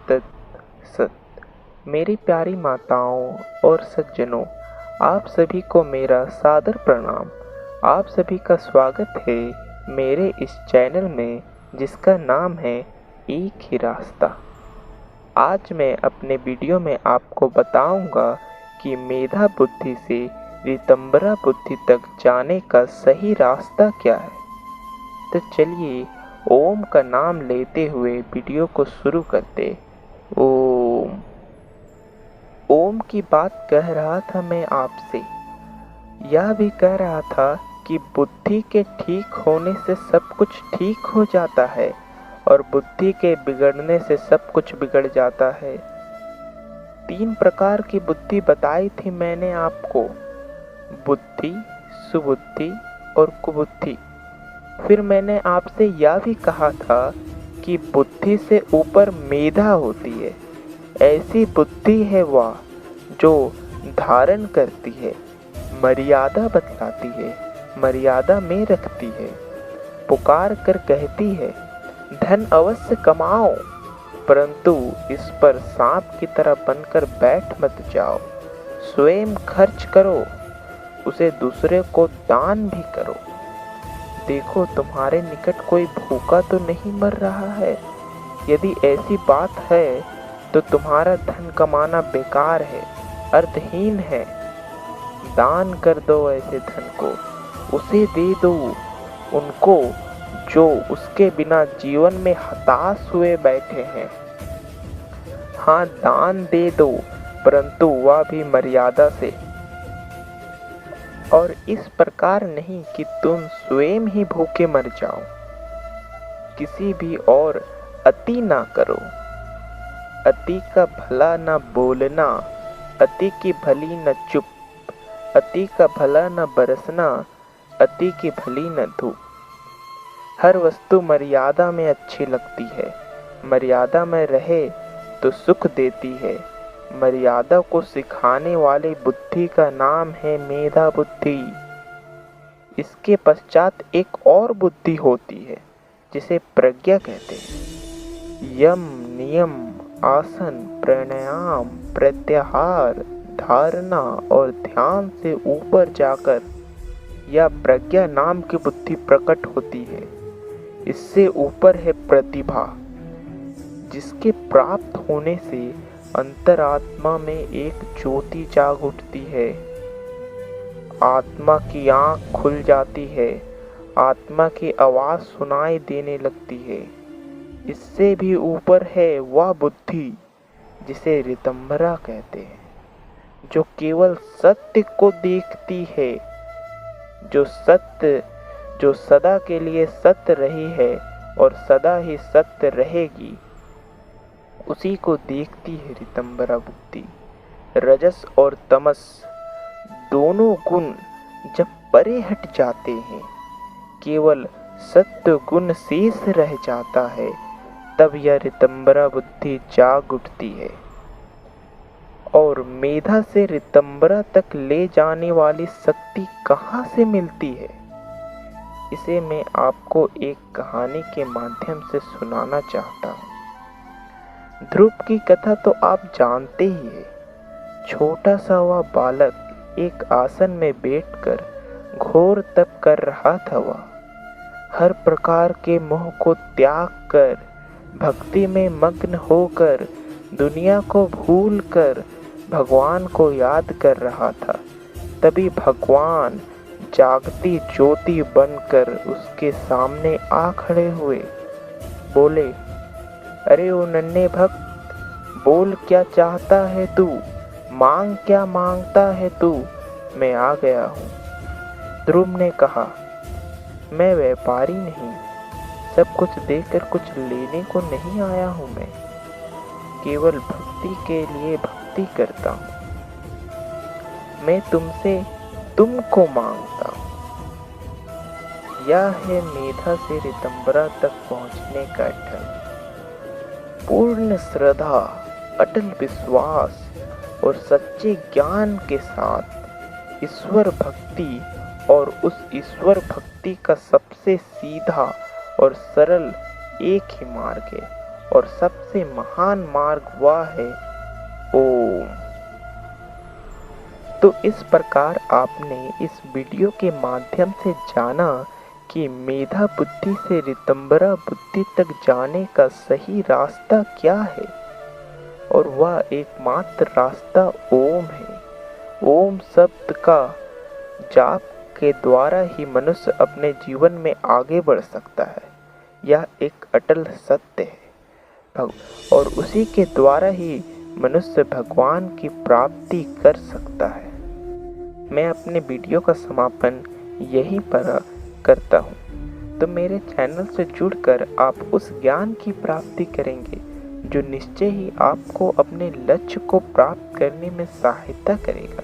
तत् सत। मेरी प्यारी माताओं और सज्जनों, आप सभी को मेरा सादर प्रणाम। आप सभी का स्वागत है मेरे इस चैनल में जिसका नाम है एक ही रास्ता। आज मैं अपने वीडियो में आपको बताऊंगा कि मेधा बुद्धि से ऋतंभरा बुद्धि तक जाने का सही रास्ता क्या है। तो चलिए ओम का नाम लेते हुए वीडियो को शुरू करते। ओम ओम की बात कह रहा था मैं आपसे। यह भी कह रहा था कि बुद्धि के ठीक होने से सब कुछ ठीक हो जाता है और बुद्धि के बिगड़ने से सब कुछ बिगड़ जाता है। 3 प्रकार की बुद्धि बताई थी मैंने आपको, बुद्धि, सुबुद्धि और कुबुद्धि। फिर मैंने आपसे यह भी कहा था कि बुद्धि से ऊपर मेधा होती है। ऐसी बुद्धि है वह जो धारण करती है, मर्यादा बतलाती है, मर्यादा में रखती है, पुकार कर कहती है धन अवश्य कमाओ, परंतु इस पर सांप की तरह बनकर बैठ मत जाओ। स्वयं खर्च करो, उसे दूसरे को दान भी करो। देखो तुम्हारे निकट कोई भूखा तो नहीं मर रहा है। यदि ऐसी बात है तो तुम्हारा धन कमाना बेकार है, अर्थहीन है। दान कर दो ऐसे धन को, उसे दे दो उनको जो उसके बिना जीवन में हताश हुए बैठे हैं। हाँ, दान दे दो, परंतु वह भी मर्यादा से, और इस प्रकार नहीं कि तुम स्वयं ही भूखे मर जाओ। किसी भी और अति ना करो। अति का भला न बोलना, अति की भली न चुप, अति का भला न बरसना, अति की भली न धूप। हर वस्तु मर्यादा में अच्छी लगती है। मर्यादा में रहे तो सुख देती है। मर्यादा को सिखाने वाली बुद्धि का नाम है मेधा बुद्धि। इसके पश्चात एक और बुद्धि होती है जिसे प्रज्ञा कहते हैं। यम, नियम, आसन, प्राणायाम, प्रत्याहार, धारणा और ध्यान से ऊपर जाकर यह प्रज्ञा नाम की बुद्धि प्रकट होती है। इससे ऊपर है प्रतिभा, जिसके प्राप्त होने से अंतरात्मा में एक ज्योति जाग उठती है। आत्मा की आंख खुल जाती है, आत्मा की आवाज सुनाई देने लगती है। इससे भी ऊपर है वह बुद्धि जिसे ऋतंभरा कहते हैं, जो केवल सत्य को देखती है, जो सदा के लिए सत्य रही है और सदा ही सत्य रहेगी, उसी को देखती है ऋतंभरा बुद्धि। रजस और तमस दोनों गुण जब परे हट जाते हैं, केवल सत्य गुण शेष रह जाता है, तब यह ऋतंभरा बुद्धि जाग उठती है। और मेधा से ऋतंभरा तक ले जाने वाली शक्ति कहाँ से मिलती है, इसे मैं आपको एक कहानी के माध्यम से सुनाना चाहता हूँ। ध्रुव की कथा तो आप जानते ही हैं। छोटा सा वह बालक एक आसन में बैठकर घोर तप कर रहा था। वह हर प्रकार के मोह को त्याग कर, भक्ति में मग्न होकर, दुनिया को भूलकर भगवान को याद कर रहा था। तभी भगवान जागती ज्योति बनकर उसके सामने आ खड़े हुए। बोले, अरे ओ नन्हे भक्त, बोल क्या चाहता है तू, मांग क्या मांगता है तू, मैं आ गया हूँ। ध्रुव ने कहा, मैं व्यापारी नहीं, सब कुछ देकर कुछ लेने को नहीं आया हूँ। मैं केवल भक्ति के लिए भक्ति करता हूँ। मैं तुमसे तुमको मांगता हूँ। यह है मेधा से ऋतंभरा तक पहुँचने का ढंग। पूर्ण श्रद्धा, अटल विश्वास और सच्चे ज्ञान के साथ ईश्वर भक्ति, और उस ईश्वर भक्ति का सबसे सीधा और सरल एक ही मार्ग है, और सबसे महान मार्ग वह है ओम। तो इस प्रकार आपने इस वीडियो के माध्यम से जाना कि मेधा बुद्धि से ऋतंभरा बुद्धि तक जाने का सही रास्ता क्या है, और वह एकमात्र रास्ता ओम है। ओम शब्द का जाप के द्वारा ही मनुष्य अपने जीवन में आगे बढ़ सकता है। यह एक अटल सत्य है और उसी के द्वारा ही मनुष्य भगवान की प्राप्ति कर सकता है। मैं अपने वीडियो का समापन यहीं पर करता हूँ। तो मेरे चैनल से जुड़कर आप उस ज्ञान की प्राप्ति करेंगे जो निश्चय ही आपको अपने लक्ष्य को प्राप्त करने में सहायता करेगा।